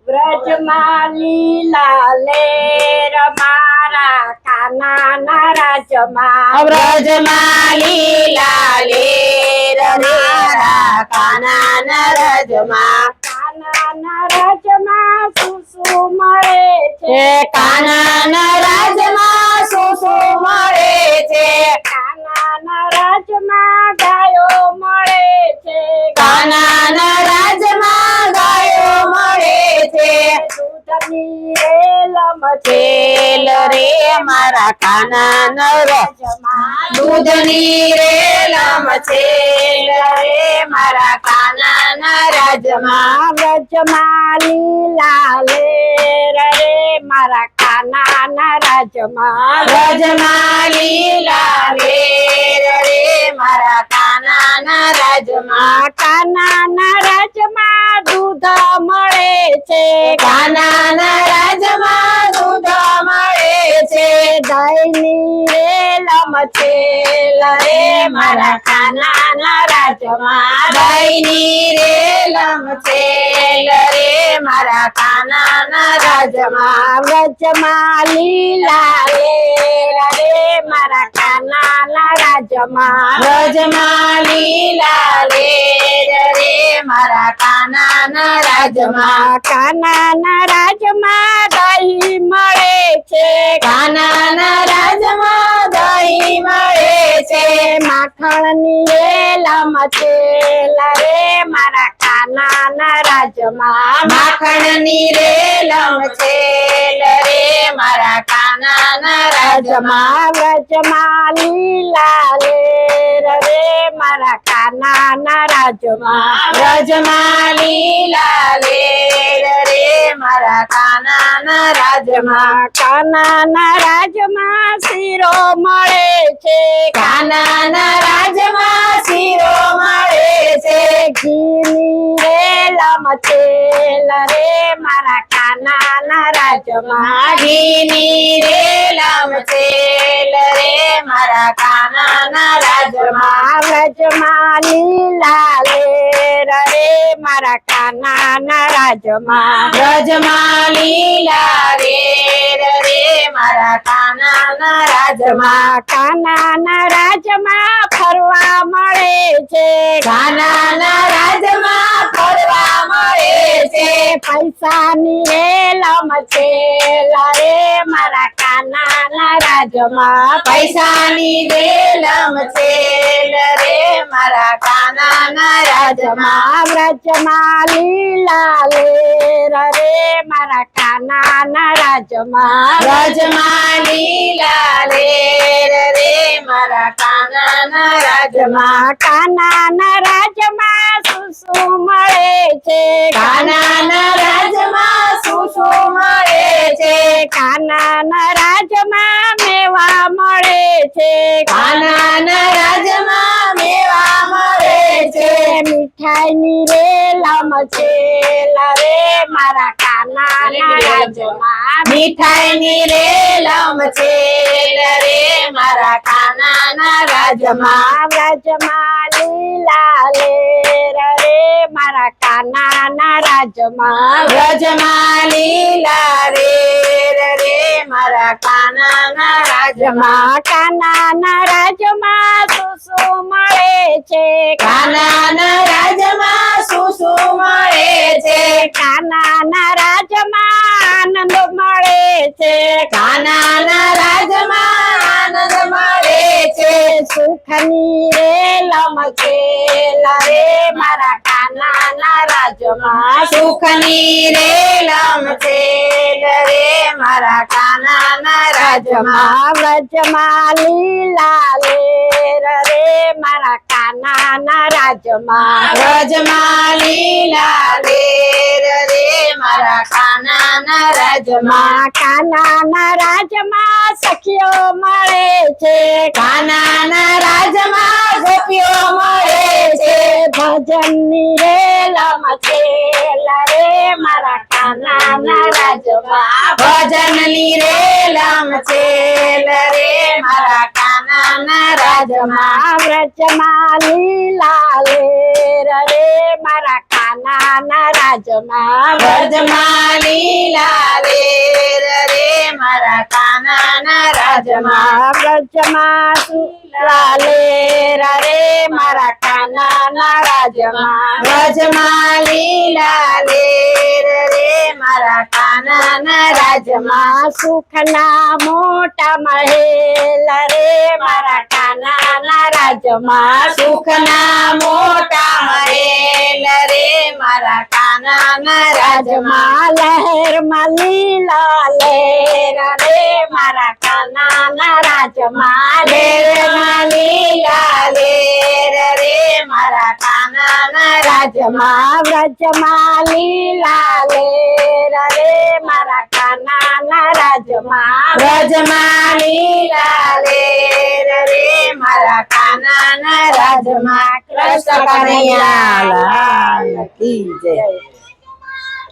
વ્રજમાં લીલા લેર મારા કાનાના રાજમાં વ્રજમાં લીલા લેર મારા કાનાના રાજમાં કાનાના રાજમાં શું શું મળે છે કાનાના રાજમાં શું શું મળે છે કાનાના રાજમાં ગાયો મળે છે કાનાના રાજમાં ગાયો મળે છે દૂધની રેલમ છેલ રે મારા કાનાના રાજમાં દૂધની રેલમ છેલ રે મારા કાનાના રાજમાં વ્રજમાં લીલા લેર રે મારા કાનાના રાજમાં વ્રજમાં લીલા લેર રે મારા કાનાના રાજમાં કાનાના રાજમાં દૂધ મળે છે કાનાના રાજમાં દૂધ મળે છે દહીંની રેલમ છેલ રે મારા કાનાના રાજમાં દહીંની રેલમ છેલ રે મારા કાનાના રાજમાં વ્રજમાં લીલા લેર રે મારા કાનાના રાજમાં વ્રજમાં લીલા લેર રે મારા કાનાના રાજમાં કાનાના રાજમાં દહીં મળે છે કાનાના રાજમાં દહીં મળે છે માખણની રેલમ છેલ રે મારા કાનાના રાજમાં માખણની રેલમ છેલ રે મારા કાનાના રાજમાં વ્રજમાં લીલા લેર રે મારા કાનાના રાજમાં વ્રજમાં લીલા લેર રે મારા કાનાના રાજમાં કાનાના રાજમાં શીરો મળે છે કાનાના રાજમાં શીરો મળે છે ઘીની રેલમ છેલ રે મારા કાનાના રાજમાં ઘીની રેલમ છેલ રે મારા કાનાના રાજમાં વ્રજમાં લીલા લેર રે મારા કાનાના રાજમાં વ્રજમાં લીલા લેર રે મારા કાનાના રાજમાં કાનાના રાજમાં ફરવા મળે છે કાનાના રાજમાં ફરવા મળે છે પૈસાની રેલમ છેલ રે મારા કાનાના રાજમાં પૈસાની રેલમ છેલ રે મારા કાનાના રાજમાં વ્રજમાં લીલા લેર રે મારા કાનાના રાજમાં વ્રજમાં લીલા લેર રે મારા કાનાના રાજમાં કાનાના રાજમાં શું શું મળે છે કાનાના રાજમાં શું શું મળે છે કાનાના રાજમાં મેવા મળે છે કાનાના રાજમાં મેવા મળે છે મીઠાઈની રેલમ છેલ રે મારા કાનાના રાજમાં મીઠાઈની રેલમ છેલ રે મારા કાનાના રાજમાં વ્રજમાં લીલા લેર રે મારા કાનાના રાજમાં વ્રજમાં લીલા લેર રે મારા કાનાના રાજમાં કાનાના રાજમાં શું શું મળે છે કાનાના રાજમાં શું શું મળે છે કાનાના રાજમાં આનંદ મળે છે કાનાના રાજમાં આનંદ મળે છે સુખની રેલમ છેલ રે મારા કાનાના રાજમાં સુખની રેલમ છેલ રે મારા કાનાના રાજમાં વ્રજમાં લીલા લેર રે મારા કાનાના રાજમાં વ્રજમાં લીલા લેર રે મારા કાનાના રાજમાં કાનાના રાજમાં સખીઓ મળે છે કાનાના રાજમાં ગોપીઓ મળે છે ભજનની રેલમ છેલ રે મારા કાનાના રાજમાં ભજનની રેલમ છેલ રે મારા કાનાના રાજમાં વ્રજમાં લીલા લેર રે મારા કાનાના રાજમાં વ્રજમાં લીલા લેર રે મારા કાનાના રાજમાં વ્રજમાં લાલે રે મારા કાનાના રાજમાં વ્રજમાં લીલા લેર રે મારા કાનાના રાજમાં સુખના મોટા મહેલ રે મારા કાનાના રાજમાં સુખના મોટા મહેલ રે મારા કાનાના રાજમાં લહેરમાં લીલા લેર રે મારા કાનાના રાજમાં લેરમાં લીલા લેર રે મારા કાનાના રાજમાં વ્રજમાં લીલા લેર રે મારા કાનાના રાજમાં વ્રજમાં લીલા લેર રે મારા કાનાના રાજમાં કૃષ્ણ કનૈયા લાલ કી જય.